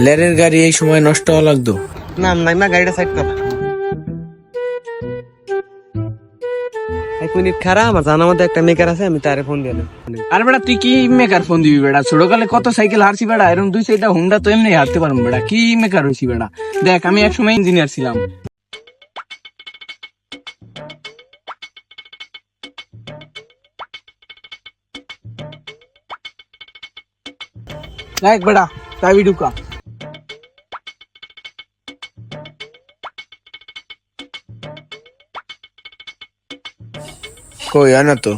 লেরের গাড়ি এই সময় নষ্ট হওয়া লাগতো। নাম নাই মা গাড়িটা সাইড কর। এক মিনিট খারাপ, আমার জানার মধ্যে একটা মেকার আছে, আমি তারে ফোন দিয়ে দেব। আর বেটা তুই কি মেকার ফোন দিবি বেটা? ছোটকালে কত সাইকেল হারছি বেটা, এরকম দুই সাইডটা হুন্ডা তো এমনি হারতে পারবো বেটা, কি মেকার হয়েছি বেটা? দেখ আমি একসময় ইঞ্জিনিয়ার ছিলাম। দেখ বেটা, চাবি ঢুকা। কই আনা তো।